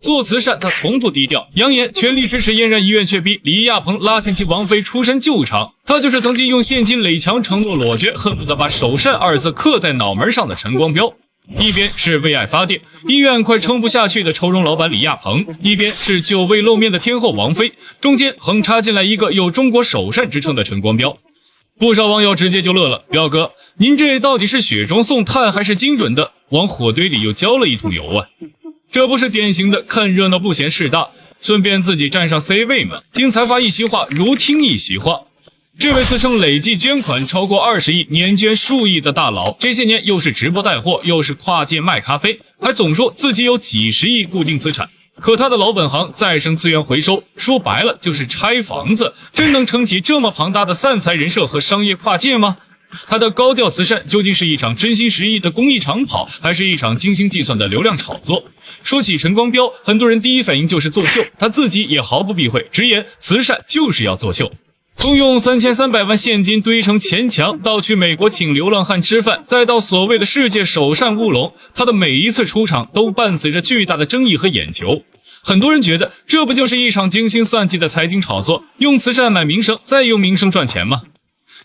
做慈善他从不低调，扬言全力支持嫣然医院，却逼李亚鹏拉进其王菲出身旧场。他就是曾经用现金垒墙承诺裸决，恨不得把首善二字刻在脑门上的陈光标。一边是为爱发电，医院快撑不下去的愁容老板李亚鹏，一边是久未露面的天后王菲，中间横插进来一个有中国首善之称的陈光标。不少网友直接就乐了，表哥，您这到底是雪中送炭还是精准的往火堆里又浇了一桶油啊？这不是典型的看热闹不嫌事大，顺便自己站上 C 位吗？听财阀一席话如听一席话。这位自称累计捐款超过20亿、年捐数亿的大佬，这些年又是直播带货，又是跨界卖咖啡，还总说自己有几十亿固定资产。可他的老本行再生资源回收，说白了就是拆房子，真能撑起这么庞大的散财人设和商业跨界吗？他的高调慈善究竟是一场真心实意的公益长跑，还是一场精心计算的流量炒作？说起陈光标，很多人第一反应就是作秀，他自己也毫不避讳，直言慈善就是要作秀。从用3300万现金堆成钱墙，到去美国请流浪汉吃饭，再到所谓的世界首善乌龙，他的每一次出场都伴随着巨大的争议和眼球。很多人觉得这不就是一场精心算计的财经炒作，用慈善买名声，再用名声赚钱吗？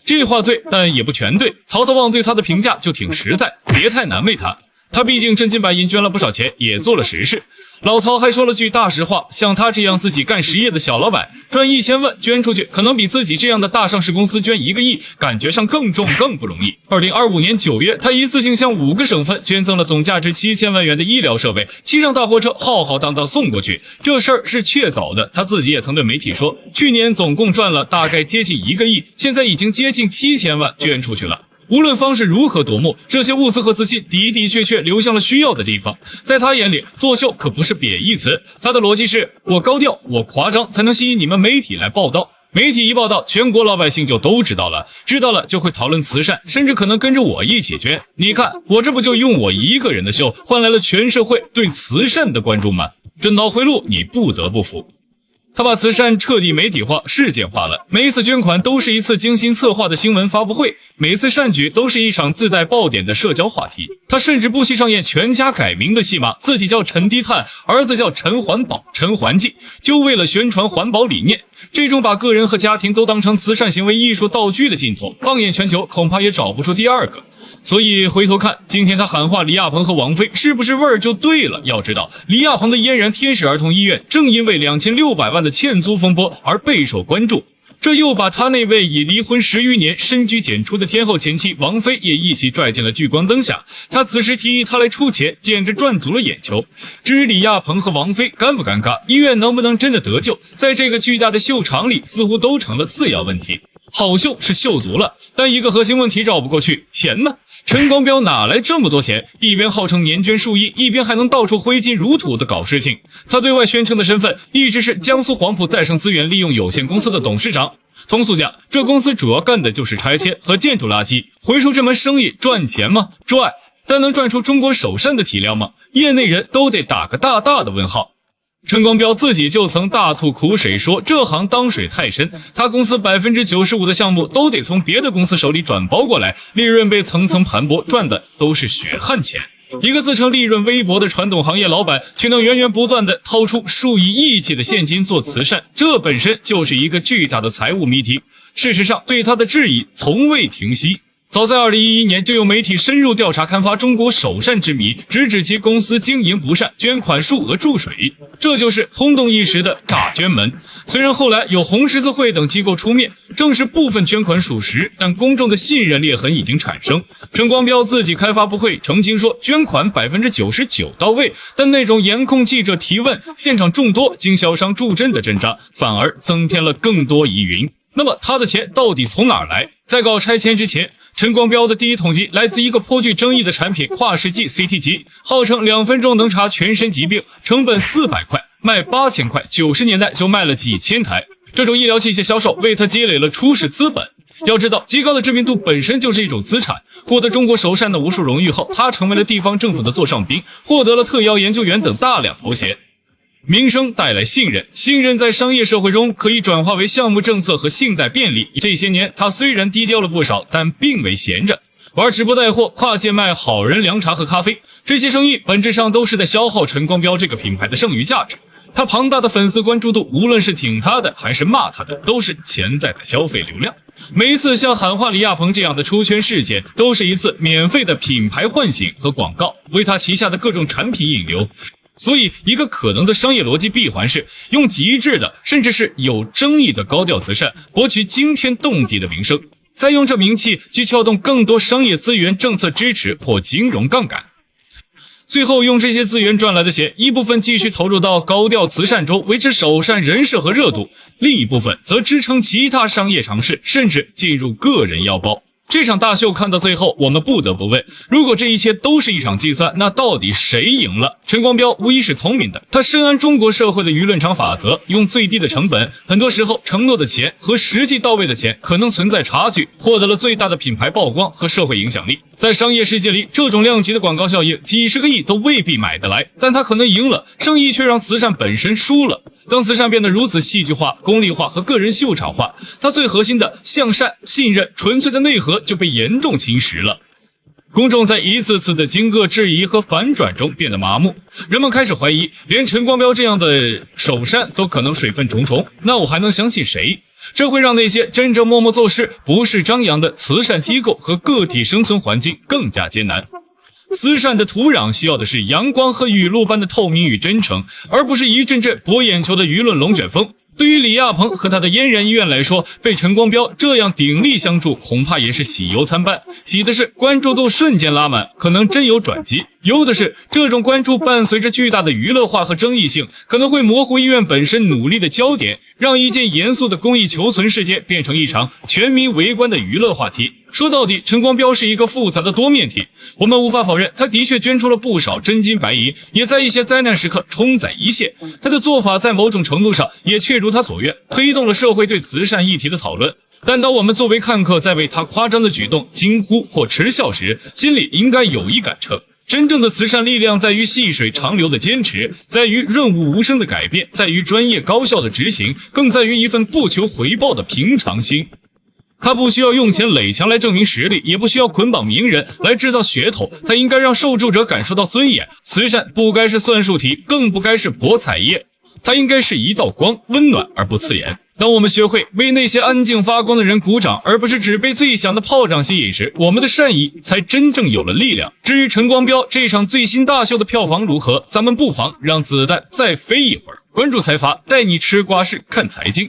这话对，但也不全对。曹操旺对他的评价就挺实在，别太难为他。他毕竟真金白银捐了不少钱，也做了实事。老曹还说了句大实话，像他这样自己干实业的小老板，赚1000万捐出去，可能比自己这样的大上市公司捐1个亿，感觉上更重更不容易。2025年9月，他一次性向5个省份捐赠了总价值7000万元的医疗设备，7辆大货车浩浩荡荡送过去。这事儿是确凿的，他自己也曾对媒体说，去年总共赚了大概接近1个亿，现在已经接近7000万捐出去了。无论方式如何夺目，这些物资和资金的的确确流向了需要的地方。在他眼里，作秀可不是贬义词，他的逻辑是，我高调，我夸张，才能吸引你们媒体来报道。媒体一报道，全国老百姓就都知道了，知道了就会讨论慈善，甚至可能跟着我一起捐。你看，我这不就用我一个人的秀，换来了全社会对慈善的关注吗？这脑回路你不得不服。他把慈善彻底媒体化、事件化了，每一次捐款都是一次精心策划的新闻发布会，每一次善举都是一场自带爆点的社交话题。他甚至不惜上演全家改名的戏码，自己叫陈低碳，儿子叫陈环保、陈环境，就为了宣传环保理念。这种把个人和家庭都当成慈善行为艺术道具的劲头，放眼全球恐怕也找不出第二个。所以回头看，今天他喊话李亚鹏和王菲，是不是味儿就对了？要知道，李亚鹏的嫣然天使儿童医院正因为2600万的欠租风波而备受关注，这又把他那位已离婚10余年、深居简出的天后前妻王菲也一起拽进了聚光灯下。他此时提议他来出钱，简直赚足了眼球。至于李亚鹏和王菲尴不尴尬，医院能不能真的得救，在这个巨大的秀场里似乎都成了次要问题。好秀是秀足了，但一个核心问题绕不过去，钱呢？陈光标哪来这么多钱？一边号称年捐数亿，一边还能到处挥金如土的搞事情。他对外宣称的身份一直是江苏黄埔再生资源利用有限公司的董事长。通俗讲，这公司主要干的就是拆迁和建筑垃圾。回收这门生意赚钱吗？赚，但能赚出中国首善的体量吗？业内人都得打个大大的问号。陈光标自己就曾大吐苦水说，这行当水太深，他公司95%的项目都得从别的公司手里转包过来，利润被层层盘剥，赚的都是血汗钱。一个自称利润微薄的传统行业老板，却能源源不断地掏出数以亿计的现金做慈善，这本身就是一个巨大的财务谜题。事实上，对他的质疑从未停息。早在2011年，就有媒体深入调查刊发中国首善之谜，直指其公司经营不善，捐款数额注水，这就是轰动一时的诈捐门。虽然后来有红十字会等机构出面证实部分捐款属实，但公众的信任裂痕已经产生。陈光标自己开发布会澄清说，捐款99%到位，但那种严控记者提问、现场众多经销商助阵的阵仗，反而增添了更多疑云。那么他的钱到底从哪儿来？在搞拆迁之前，陈光标的第一统计来自一个颇具争议的产品跨世纪 CT 机，号称2分钟能查全身疾病，成本400块，卖8000块，90年代就卖了几千台。这种医疗器械销售为他积累了初始资本。要知道，极高的知名度本身就是一种资产。获得中国首善的无数荣誉后，他成为了地方政府的座上宾，获得了特邀研究员等大量头衔。名声带来信任，信任在商业社会中可以转化为项目政策和信贷便利。这些年他虽然低调了不少，但并未闲着。玩直播带货、跨界卖好人凉茶和咖啡，这些生意本质上都是在消耗陈光标这个品牌的剩余价值。他庞大的粉丝关注度，无论是挺他的还是骂他的，都是潜在的消费流量。每一次像喊话李亚鹏这样的出圈事件，都是一次免费的品牌唤醒和广告，为他旗下的各种产品引流。所以，一个可能的商业逻辑闭环是用极致的，甚至是有争议的高调慈善，博取惊天动地的名声，再用这名气去撬动更多商业资源、政策支持或金融杠杆。最后用这些资源赚来的钱，一部分继续投入到高调慈善中，维持首善人设和热度，另一部分则支撑其他商业尝试，甚至进入个人腰包。这场大秀看到最后，我们不得不问，如果这一切都是一场计算，那到底谁赢了？陈光标无疑是聪明的，他深谙中国社会的舆论场法则，用最低的成本，很多时候承诺的钱和实际到位的钱可能存在差距，获得了最大的品牌曝光和社会影响力。在商业世界里，这种量级的广告效应，几十个亿都未必买得来，但他可能赢了，生意却让慈善本身输了。当慈善变得如此戏剧化、功利化和个人秀场化，它最核心的向善、信任、纯粹的内核就被严重侵蚀了。公众在一次次的惊愕、质疑和反转中变得麻木，人们开始怀疑，连陈光标这样的首善都可能水分重重，那我还能相信谁？这会让那些真正默默做事、不是张扬的慈善机构和个体生存环境更加艰难。慈善的土壤需要的是阳光和雨露般的透明与真诚，而不是一阵阵博眼球的舆论龙卷风。对于李亚鹏和他的嫣然医院来说，被陈光标这样鼎力相助，恐怕也是喜忧参半。喜的是关注度瞬间拉满，可能真有转机；忧的是这种关注伴随着巨大的娱乐化和争议性，可能会模糊医院本身努力的焦点，让一件严肃的公益求存事件变成一场全民围观的娱乐话题。说到底，陈光标是一个复杂的多面体，我们无法否认他的确捐出了不少真金白银，也在一些灾难时刻冲在一线。他的做法在某种程度上也确如他所愿，推动了社会对慈善议题的讨论。但当我们作为看客在为他夸张的举动惊呼或耻笑时，心里应该有一杆秤。真正的慈善力量在于细水长流的坚持，在于润物无声的改变，在于专业高效的执行，更在于一份不求回报的平常心。他不需要用钱垒墙来证明实力，也不需要捆绑名人来制造噱头，他应该让受助者感受到尊严。慈善不该是算术题，更不该是博彩业，它应该是一道光，温暖而不刺眼。当我们学会为那些安静发光的人鼓掌，而不是只被最响的炮仗吸引时，我们的善意才真正有了力量。至于陈光标这场最新大秀的票房如何，咱们不妨让子弹再飞一会儿。关注财阀，带你吃瓜式看财经。